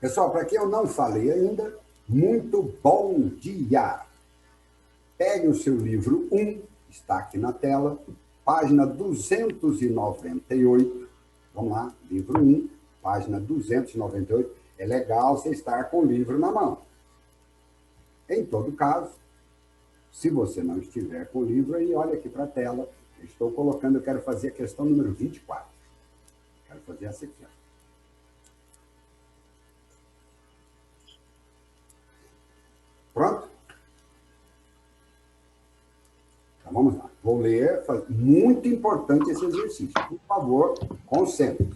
Pessoal, para quem eu não falei ainda, muito bom dia! Pegue o seu livro 1, está aqui na tela, página 298. Vamos lá, livro 1, página 298. É legal você estar com o livro na mão. Em todo caso, se você não estiver com o livro, aí olha aqui para a tela. Eu estou colocando, eu quero fazer a questão número 24. Quero fazer essa aqui. Pronto? Então vamos lá. Vou ler. Muito importante esse exercício. Por favor, concentre.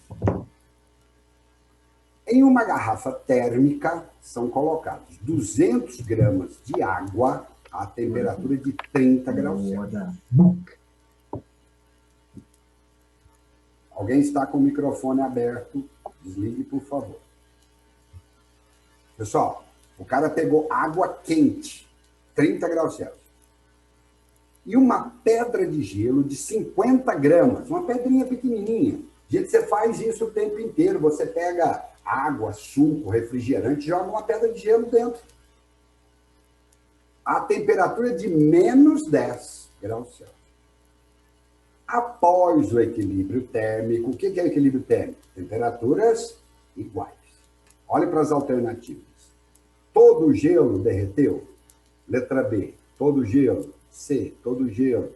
Em uma garrafa térmica são colocados 200 gramas de água a temperatura de 30 graus Celsius. Alguém está com o microfone aberto? Desligue, por favor. Pessoal, o cara pegou água quente, 30 graus Celsius, e uma pedra de gelo de 50 gramas, uma pedrinha pequenininha. Gente, você faz isso o tempo inteiro. Você pega água, suco, refrigerante, joga uma pedra de gelo dentro. A temperatura de menos 10 graus Celsius. Após o equilíbrio térmico, o que é equilíbrio térmico? Temperaturas iguais. Olhe para as alternativas. Todo o gelo derreteu? Letra B, todo o gelo. C, todo o gelo.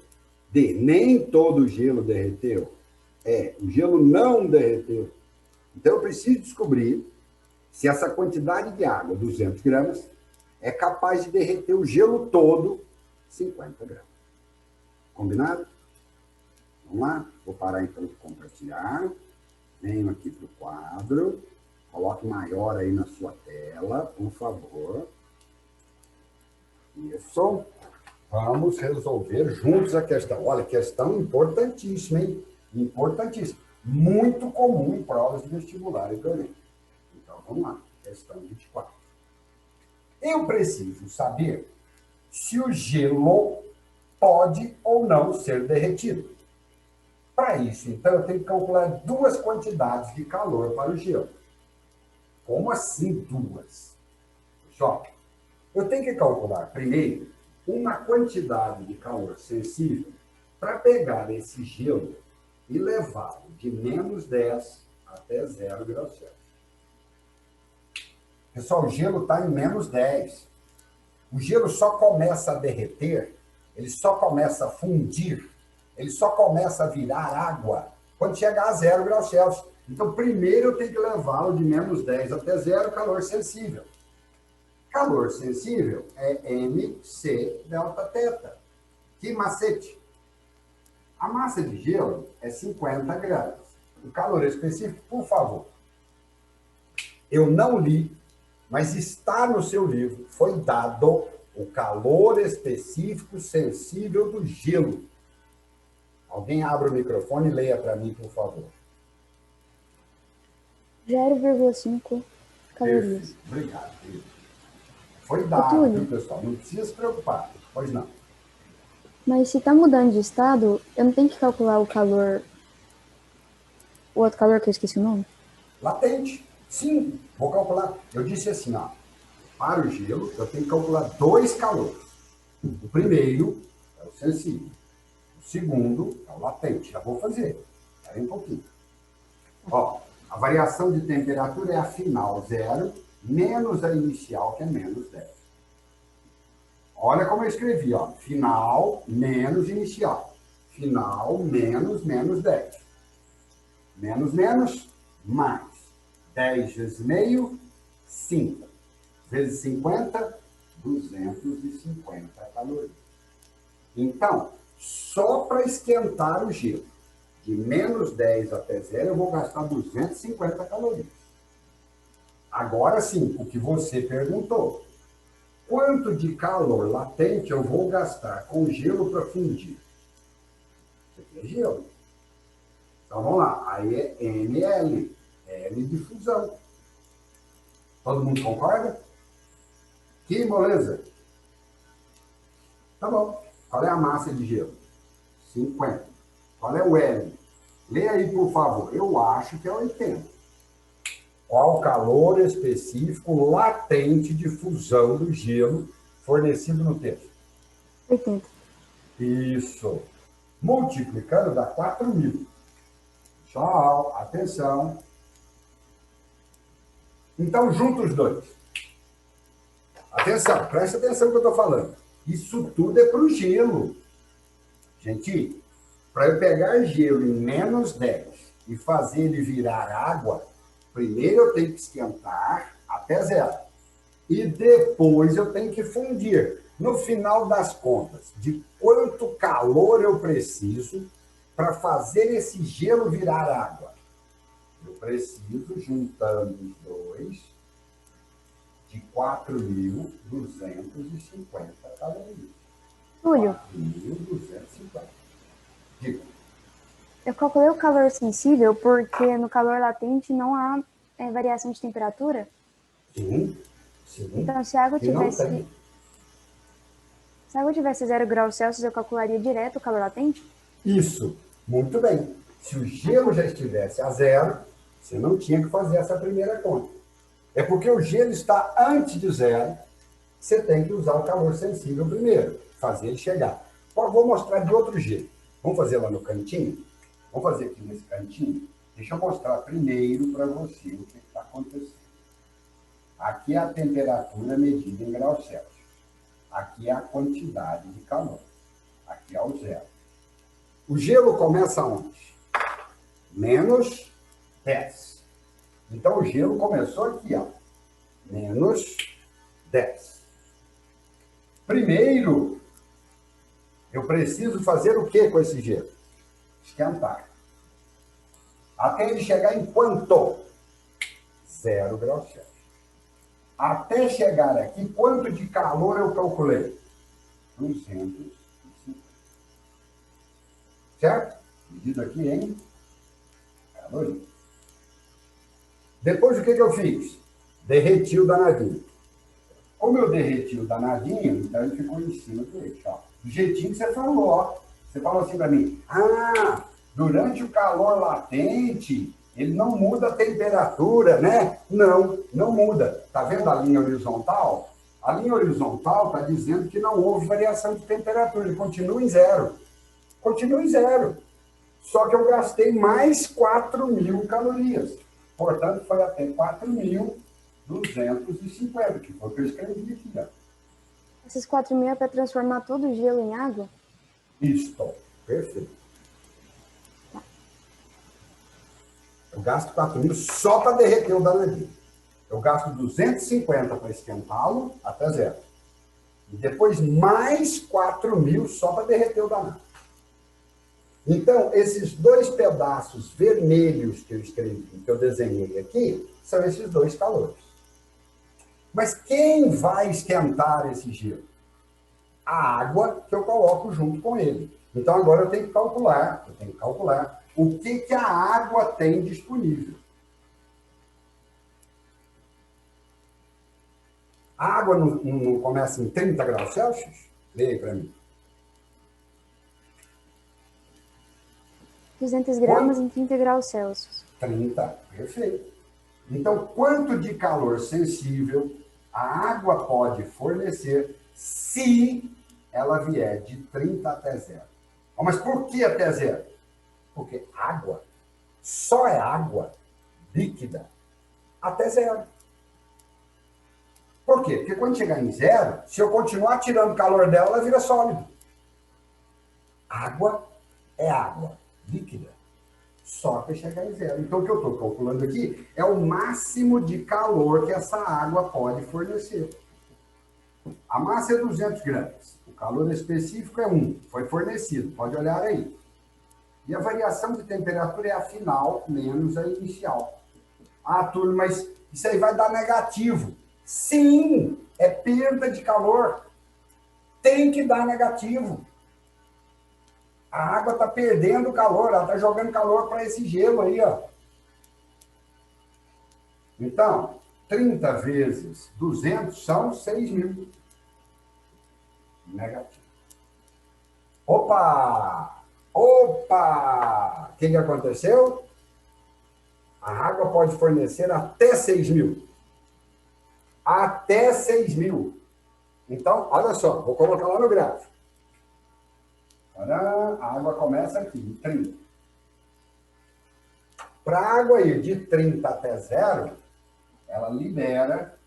D, nem todo o gelo derreteu. E, o gelo não derreteu. Então, eu preciso descobrir se essa quantidade de água, 200 gramas, é capaz de derreter o gelo todo, 50 gramas. Combinado? Vamos lá? Vou parar, então, de compartilhar. Venho aqui para o quadro. Coloque maior aí na sua tela, por favor. Isso. Vamos resolver juntos a questão. Olha, questão importantíssima, hein? Importantíssima. Muito comum em provas de vestibular e do Enem. Então, vamos lá. Questão 24. Eu preciso saber se o gelo pode ou não ser derretido. Para isso, então, eu tenho que calcular duas quantidades de calor para o gelo. Como assim duas? Pessoal, eu tenho que calcular primeiro uma quantidade de calor sensível para pegar esse gelo e levá-lo de menos 10 até 0 graus Celsius. Pessoal, o gelo está em menos 10. O gelo só começa a derreter, ele só começa a fundir, ele só começa a virar água quando chegar a 0 graus Celsius. Então, primeiro eu tenho que levá-lo de menos 10 até 0, calor sensível. Calor sensível é MC delta teta. Que macete? A massa de gelo é 50 gramas. O calor específico, por favor. Eu não li, mas está no seu livro. Foi dado o calor específico sensível do gelo. Alguém abre o microfone e leia para mim, por favor. 0,5 calorias. Obrigado, querido. Foi dado, viu, pessoal? Não precisa se preocupar. Pois não. Mas se está mudando de estado, eu não tenho que calcular o calor... O outro calor que eu esqueci o nome? Latente. Sim, vou calcular. Eu disse assim, ó. Para o gelo, eu tenho que calcular dois calores. O primeiro é o sensível. O segundo é o latente. Já vou fazer. Espera aí um pouquinho. Ó, a variação de temperatura é a final, 0, menos a inicial, que é menos 10. Olha como eu escrevi, ó. Final menos inicial. Final menos menos 10. Menos menos, mais. 10 vezes meio, 5. Vezes 50, 250 calorias. Então, só para esquentar o gelo, de menos 10 até 0, eu vou gastar 250 calorias. Agora sim, o que você perguntou. Quanto de calor latente eu vou gastar com gelo para fundir? Isso aqui é gelo. Então, vamos lá. Aí é ml. L de fusão. Todo mundo concorda? Que moleza? Tá bom. Qual é a massa de gelo? 50. Qual é o L? Lê aí, por favor. Eu acho que é 80. Qual o calor específico latente de fusão do gelo fornecido no texto? 80. Isso. Multiplicando dá 4.000. Pessoal, atenção. Então, junta os dois. Atenção, presta atenção no que eu estou falando. Isso tudo é para o gelo. Gente, para eu pegar gelo em -10 e fazer ele virar água, primeiro eu tenho que esquentar até 0. E depois eu tenho que fundir. No final das contas, de quanto calor eu preciso para fazer esse gelo virar água? Eu preciso, juntando os dois, de 4.250 calorias. Túlio, 4.250. Diga. eu calculei o calor sensível porque no calor latente não há variação de temperatura. Sim, sim. Então, se a água E não tivesse, tem. se a água tivesse 0 graus Celsius, eu calcularia direto o calor latente? Isso, muito bem. Se o gelo já estivesse a 0, você não tinha que fazer essa primeira conta. É porque o gelo está antes de 0, você tem que usar o calor sensível primeiro, fazer ele chegar. Vou mostrar de outro jeito. Vamos fazer lá no cantinho? Vamos fazer aqui nesse cantinho? Deixa eu mostrar primeiro para você o que está acontecendo. Aqui é a temperatura medida em graus Celsius. Aqui é a quantidade de calor. Aqui é o 0. O gelo começa onde? -10. Então, o gelo começou aqui, ó. -10. Primeiro, eu preciso fazer o que com esse gelo? Esquentar. Até ele chegar em quanto? 0 graus Celsius. Até chegar aqui, quanto de calor eu calculei? 250. Certo? Medido aqui em caloria. Depois, o que eu fiz? Derreti o danadinho. Como eu derreti o danadinho, então ele ficou em cima do eixo. Ó. Do jeitinho que você falou, ó. Você falou assim para mim, durante o calor latente, ele não muda a temperatura, né? Não, não muda. Tá vendo a linha horizontal? A linha horizontal está dizendo que não houve variação de temperatura, ele continua em 0. Continua em 0. Só que eu gastei mais 4.000 calorias. Portanto, foi até 4.250, que foi o que eu escrevi aqui. Ó. Esses 4.000 é para transformar todo o gelo em água? Isto, perfeito. Eu gasto 4.000 só para derreter o danadinho. Eu gasto 250 para esquentá-lo até 0. E depois mais 4.000 só para derreter o danado. Então, esses dois pedaços vermelhos que eu escrevi, que eu desenhei aqui, são esses dois calores. Mas quem vai esquentar esse gelo? A água que eu coloco junto com ele. Então, agora eu tenho que calcular o que a água tem disponível. A água não começa em 30 graus Celsius? Leia aí para mim. 200 gramas em 30 graus Celsius. 30, perfeito. Então, quanto de calor sensível a água pode fornecer se ela vier de 30 até 0? Mas por que até 0? Porque água só é água líquida até 0. Por quê? Porque quando chegar em 0, se eu continuar tirando calor dela, ela vira sólido. Água é água líquida, só até chegar em 0. Então, o que eu estou calculando aqui é o máximo de calor que essa água pode fornecer. A massa é 200 gramas. O calor específico é 1. Foi fornecido. Pode olhar aí. E a variação de temperatura é a final menos a inicial. Túlio, mas isso aí vai dar negativo. Sim, é perda de calor. Tem que dar negativo. A água está perdendo calor, ela está jogando calor para esse gelo aí, ó. Então, 30 vezes 200 são 6.000. Negativo. Opa! O que aconteceu? A água pode fornecer até 6.000. Até 6.000. Então, olha só, vou colocar lá no gráfico. A água começa aqui, em 30. Para a água ir de 30 até 0, ela libera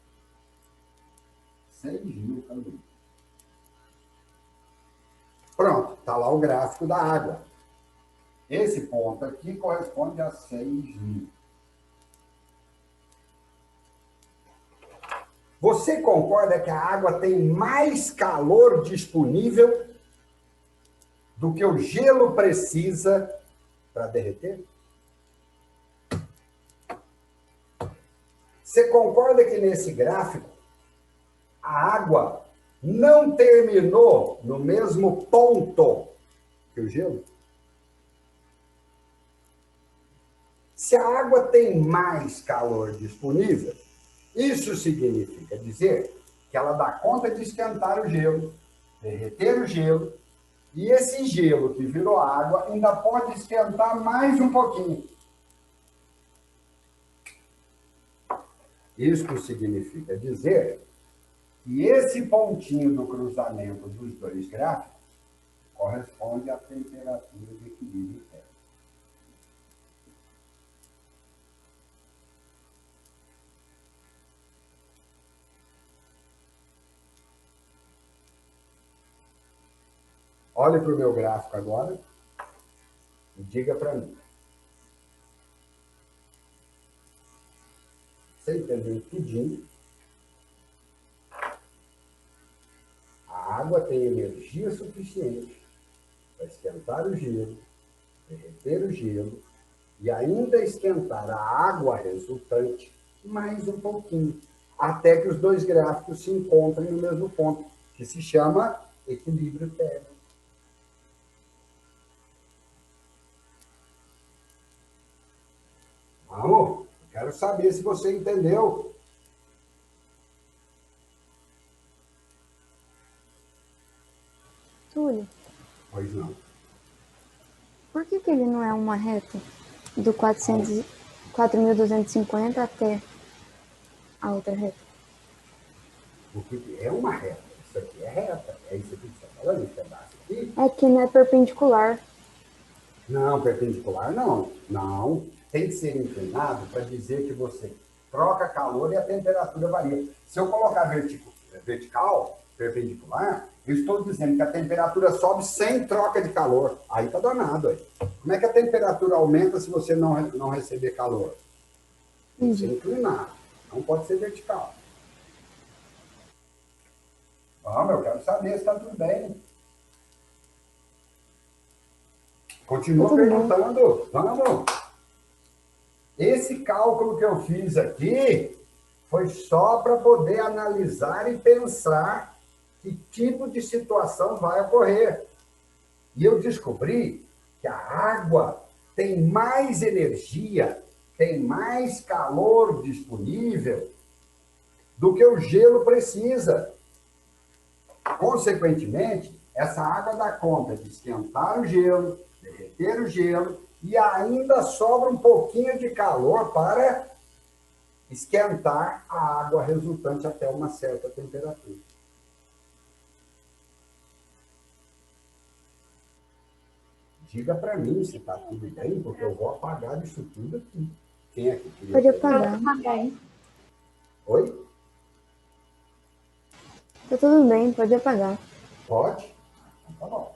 6.000 calorias. Pronto, está lá o gráfico da água. Esse ponto aqui corresponde a 6.000. Você concorda que a água tem mais calor disponível do que o gelo precisa para derreter? Você concorda que nesse gráfico a água não terminou no mesmo ponto que o gelo? Se a água tem mais calor disponível, isso significa dizer que ela dá conta de esquentar o gelo, derreter o gelo, e esse gelo que virou água ainda pode esquentar mais um pouquinho. Isso significa dizer que esse pontinho do cruzamento dos dois gráficos corresponde à temperatura de equilíbrio térmico. Olhe para o meu gráfico agora e diga para mim. Você entendeu tudinho? A água tem energia suficiente para esquentar o gelo, derreter o gelo e ainda esquentar a água resultante mais um pouquinho, até que os dois gráficos se encontrem no mesmo ponto, que se chama equilíbrio térmico. Vamos, quero saber se você entendeu. Túlio, Pois não. por que ele não é uma reta do 4.250 até a outra reta? Porque é uma reta. Isso aqui é reta. É isso aqui que você está falando, esse pedaço aqui? É que não é perpendicular. Não, perpendicular não. Não. Tem que ser inclinado para dizer que você troca calor e a temperatura varia. Se eu colocar vertical, perpendicular, eu estou dizendo que a temperatura sobe sem troca de calor. Aí está danado. Aí. Como é que a temperatura aumenta se você não receber calor? Tem que ser inclinado. Não pode ser vertical. Vamos, eu quero saber se está tudo bem. Continua perguntando. Vamos. Esse cálculo que eu fiz aqui foi só para poder analisar e pensar que tipo de situação vai ocorrer. E eu descobri que a água tem mais energia, tem mais calor disponível do que o gelo precisa. Consequentemente, essa água dá conta de esquentar o gelo, derreter o gelo, e ainda sobra um pouquinho de calor para esquentar a água resultante até uma certa temperatura. Diga para mim se está tudo bem, porque eu vou apagar isso tudo aqui. Quem é que queria? Pode apagar. Oi? Tá tudo bem, pode apagar. Pode? Então, tá bom.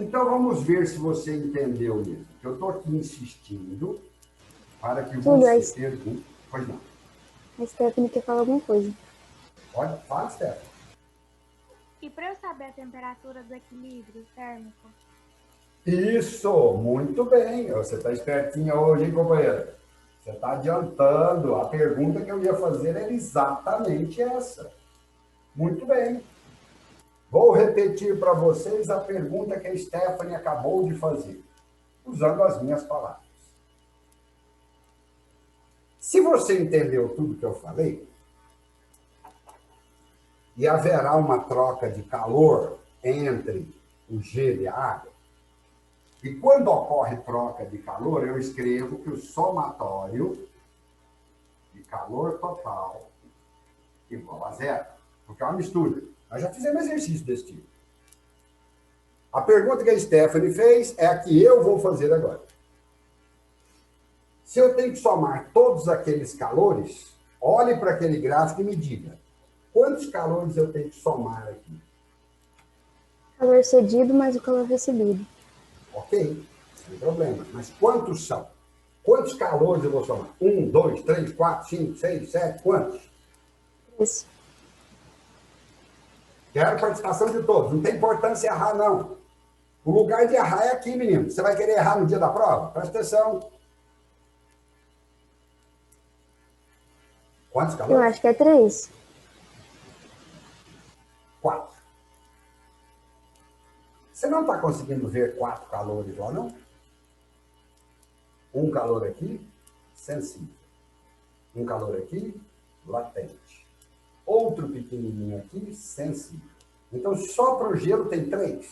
Então, vamos ver se você entendeu isso. Eu estou aqui insistindo para que você pergunte. Pois não. A Stephanie quer falar alguma coisa. Pode? Fala, Stephanie. E para eu saber a temperatura do equilíbrio térmico? Isso, muito bem. Você está espertinha hoje, hein, companheira? Você está adiantando. A pergunta que eu ia fazer era exatamente essa. Muito bem. Vou repetir para vocês a pergunta que a Stephanie acabou de fazer, usando as minhas palavras. Se você entendeu tudo que eu falei, e haverá uma troca de calor entre o gelo e a água, E quando ocorre troca de calor, eu escrevo que o somatório de calor total igual a zero. Porque é uma mistura. Nós já fizemos exercício desse tipo. A pergunta que a Stephanie fez é a que eu vou fazer agora. Se eu tenho que somar todos aqueles calores, olhe para aquele gráfico e me diga quantos calores eu tenho que somar aqui. Calor cedido mais o calor recebido. Ok, sem problema. Mas quantos são? Quantos calores eu vou somar? 1, 2, 3, 4, 5, 6, 7, quantos? Isso. Quero participação de todos. Não tem importância errar, não. O lugar de errar é aqui, menino. Você vai querer errar no dia da prova? Presta atenção. Quantos Eu calores? acho que é 3. 4. Você não está conseguindo ver 4 calores lá, não? Um calor aqui, sensível. Um calor aqui, latente. Outro pequenininho aqui, sensível. Então, só para o gelo tem 3.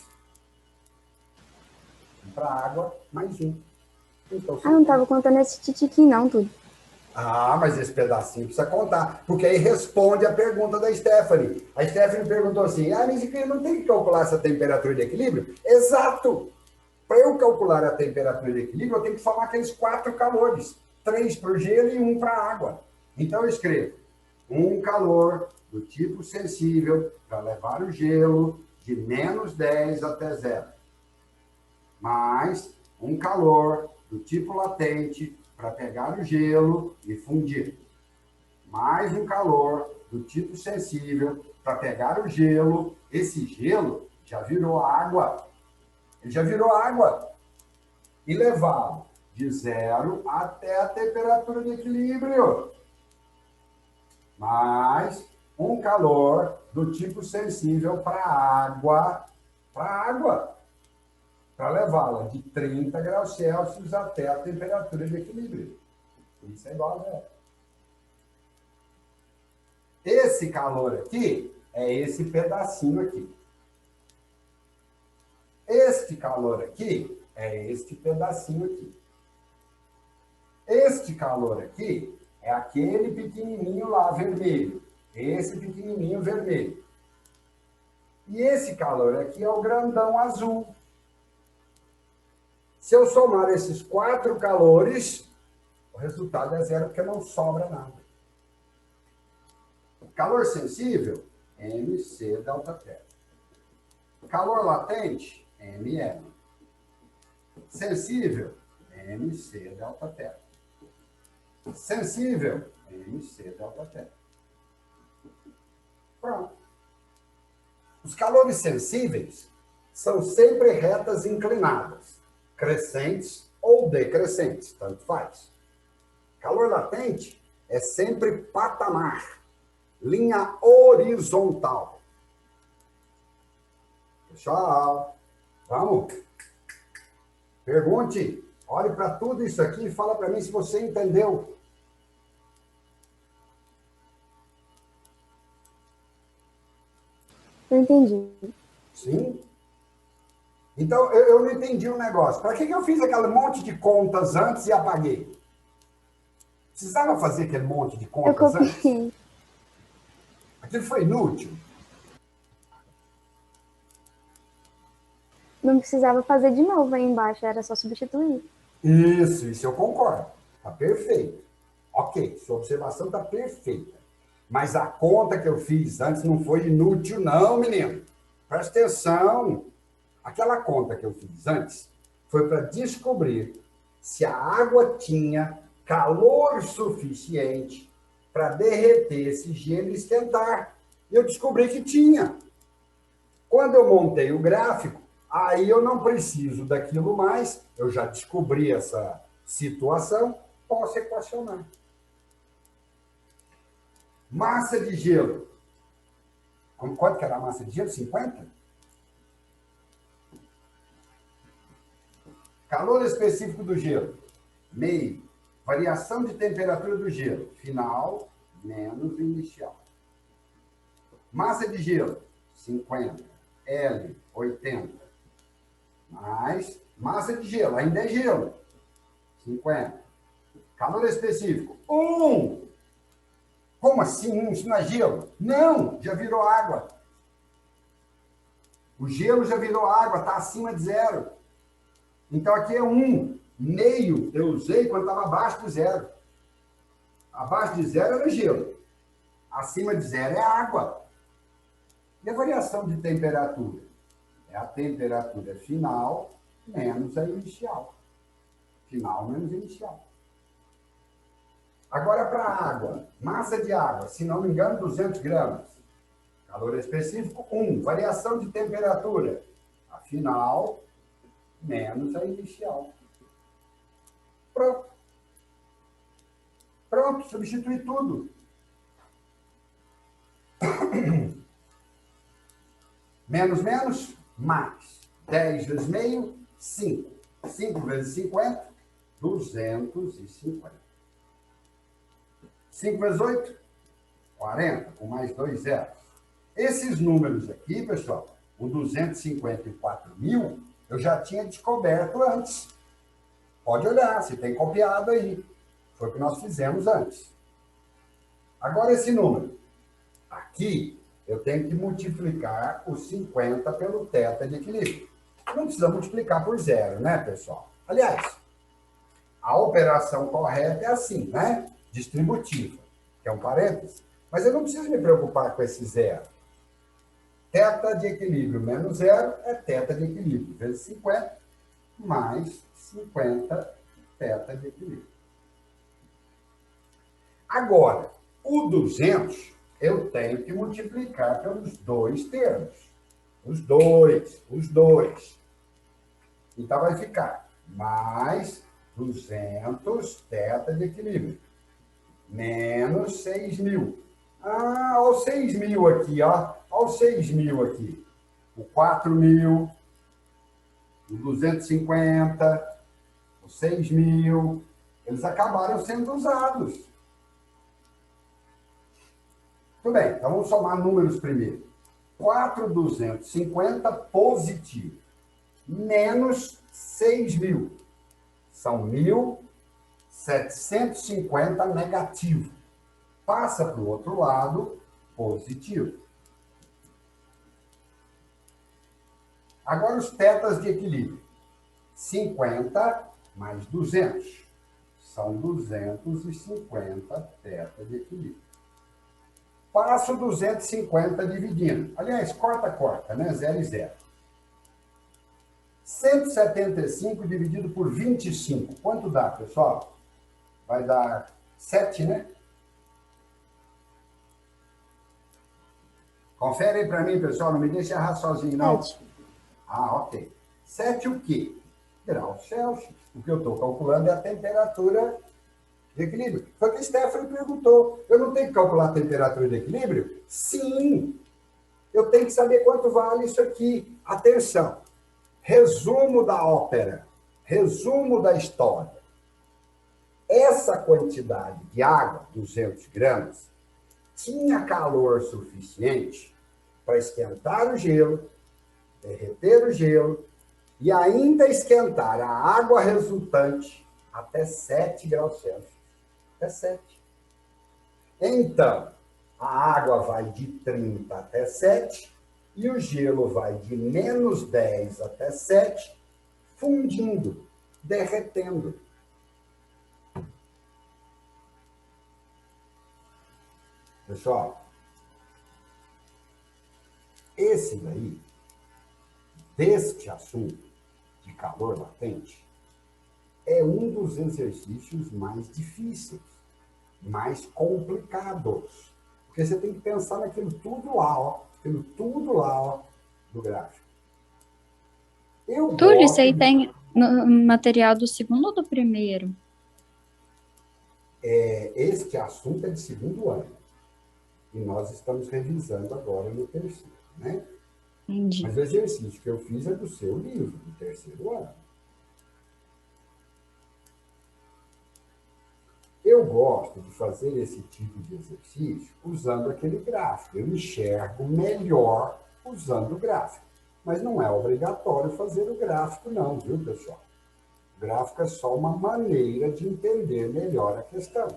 Para a água, mais um. Então, Ah, não estava contando esse titiquinho não, tudo. mas esse pedacinho precisa contar, porque aí responde a pergunta da Stephanie. A Stephanie perguntou assim, mas não tem que calcular essa temperatura de equilíbrio? Exato! Para eu calcular a temperatura de equilíbrio, eu tenho que somar aqueles 4 calores. 3 para o gelo e 1 para a água. Então eu escrevo um calor do tipo sensível para levar o gelo de menos 10 até 0. Mais um calor do tipo latente para pegar o gelo e fundir. Mais um calor do tipo sensível para pegar o gelo. Esse gelo já virou água. Ele já virou água. E levá-lo de 0 até a temperatura de equilíbrio. Mais um calor do tipo sensível para a água. Para levá-la de 30 graus Celsius até a temperatura de equilíbrio. Isso é igual a zero. Esse calor aqui é esse pedacinho aqui. Este calor aqui é este pedacinho aqui. Este calor aqui é aquele pequenininho lá vermelho. Esse pequenininho vermelho. E esse calor aqui é o grandão azul. Se eu somar esses 4 calores, o resultado é zero, porque não sobra nada. Calor sensível, MC delta T. Calor latente, MM. Sensível, MC delta T. Sensível, MC delta T. Pronto. Os calores sensíveis são sempre retas inclinadas, crescentes ou decrescentes, tanto faz. Calor latente é sempre patamar, linha horizontal. Pessoal, vamos? Pergunte, olhe para tudo isso aqui e fala para mim se você entendeu. Eu entendi. Sim? Então, eu não entendi o negócio. Para que eu fiz aquele monte de contas antes e apaguei? Precisava fazer aquele monte de Eu contas antes? copiei. Aquilo foi inútil. Não precisava fazer de novo aí embaixo, era só substituir. Isso eu concordo. Está perfeito. Ok, sua observação está perfeita. Mas a conta que eu fiz antes não foi inútil, não, menino. Presta atenção. Aquela conta que eu fiz antes foi para descobrir se a água tinha calor suficiente para derreter esse gelo e esquentar. E eu descobri que tinha. Quando eu montei o gráfico, aí eu não preciso daquilo mais, eu já descobri essa situação, posso equacionar. Massa de gelo. Quanto que era a massa de gelo? 50? Calor específico do gelo. Meio. Variação de temperatura do gelo. Final menos inicial. Massa de gelo. 50. L, 80. mais massa de gelo, ainda é gelo, 50. Calor específico, 1. Como assim 1? Isso não é gelo? Não, já virou água. O gelo já virou água, está acima de 0. Então aqui é 1. Meio eu usei quando estava abaixo de 0. Abaixo de 0 era gelo. Acima de 0 é água. E a variação de temperatura? É a temperatura final menos a inicial. Final menos inicial. Agora para a água. Massa de água, se não me engano, 200 gramas. Calor específico, 1. Variação de temperatura. A final menos a inicial. Pronto. Pronto, substitui tudo. Menos, menos, mais. 10 vezes meio, 5. 5 vezes 50, 250. 5 vezes 8, 40, com mais 2 zeros. Esses números aqui, pessoal, o 254 mil, eu já tinha descoberto antes. Pode olhar, se tem copiado aí. Foi o que nós fizemos antes. Agora esse número. Aqui, eu tenho que multiplicar o 50 pelo θ de equilíbrio. Não precisa multiplicar por 0, né, pessoal? Aliás, a operação correta é assim, né? Distributiva, que é um parênteses. Mas eu não preciso me preocupar com esse 0. θ de equilíbrio menos 0 é θ de equilíbrio, vezes 50, mais 50 θ de equilíbrio. Agora, o 200, eu tenho que multiplicar pelos dois termos. Os dois. Então, vai ficar mais 200 θ de equilíbrio, menos 6.000. Ah, olha os 6.000 aqui, ó. Olha os 6.000 aqui. O 4.000, o 250, o 6.000, eles acabaram sendo usados. Tudo bem, então vamos somar números primeiro. 4.250 positivo, menos 6.000. São 1.750 negativo. Passa para o outro lado, positivo. Agora os tetas de equilíbrio. 50 mais 200. São 250 teta de equilíbrio. Passo 250 dividindo. Aliás, corta, né? 0 e 0. 175 dividido por 25. Quanto dá, pessoal? Vai dar 7, né? Confere aí para mim, pessoal. Não me deixe errar sozinho, não. 7. Ah, ok. 7 o quê? Graus Celsius. O que eu estou calculando é a temperatura de equilíbrio. Foi o que o Stephanie perguntou. Eu não tenho que calcular a temperatura de equilíbrio? Sim. Eu tenho que saber quanto vale isso aqui. Atenção. Resumo da ópera. Resumo da história. Essa quantidade de água, 200 gramas, tinha calor suficiente para esquentar o gelo, derreter o gelo e ainda esquentar a água resultante até 7 graus Celsius. Até 7. Então, a água vai de 30 até 7 e o gelo vai de menos 10 até 7, fundindo, derretendo. Pessoal, esse daí, deste assunto de calor latente, é um dos exercícios mais difíceis, mais complicados. Porque você tem que pensar naquilo tudo lá, ó, do gráfico. Túlio, isso aí tem no material do segundo ou do primeiro? Este assunto é de segundo ano. E nós estamos revisando agora no terceiro, né? Entendi. Mas o exercício que eu fiz é do seu livro, do terceiro ano. Eu gosto de fazer esse tipo de exercício usando aquele gráfico. Eu enxergo melhor usando o gráfico. Mas não é obrigatório fazer o gráfico não, viu, pessoal? O gráfico é só uma maneira de entender melhor a questão.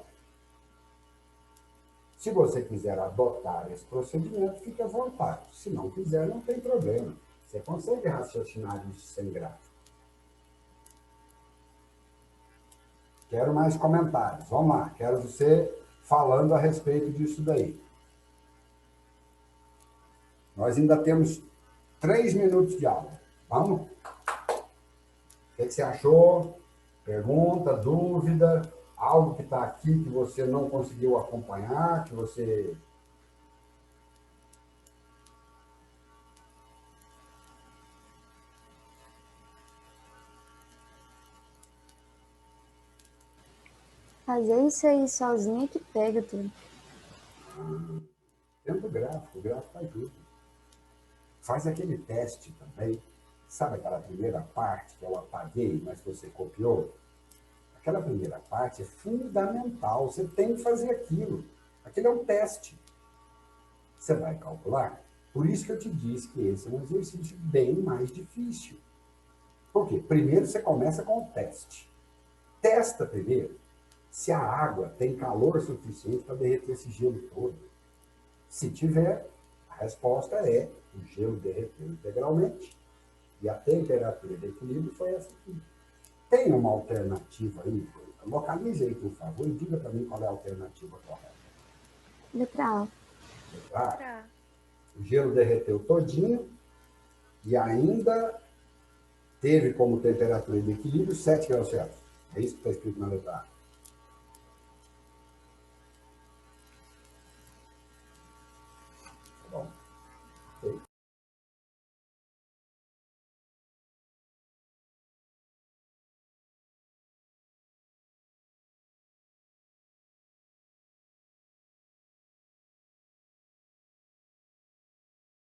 Se você quiser adotar esse procedimento, fique à vontade. Se não quiser, não tem problema. Você consegue raciocinar isso sem gráfico. Quero mais comentários. Vamos lá. Quero você falando a respeito disso daí. Nós ainda temos 3 minutos de aula. Vamos? O que você achou? Pergunta, dúvida, algo que está aqui que você não conseguiu acompanhar, que você... Fazer isso aí sozinho é que pega tudo. Tenta o gráfico faz tudo. Faz aquele teste também. Sabe aquela primeira parte que eu apaguei, mas você copiou? Aquela primeira parte é fundamental. Você tem que fazer aquilo. Aquilo é um teste. Você vai calcular. Por isso que eu te disse que esse é um exercício bem mais difícil. Por quê? Primeiro você começa com o teste. Testa primeiro se a água tem calor suficiente para derreter esse gelo todo. Se tiver, a resposta é o gelo derreteu integralmente e a temperatura de equilíbrio foi essa aqui. Tem uma alternativa aí? Localize aí, por favor, e diga para mim qual é a alternativa correta. Letra A. Letra A. O gelo derreteu todinho e ainda teve como temperatura de equilíbrio 7 graus Celsius. É isso que está escrito na letra A.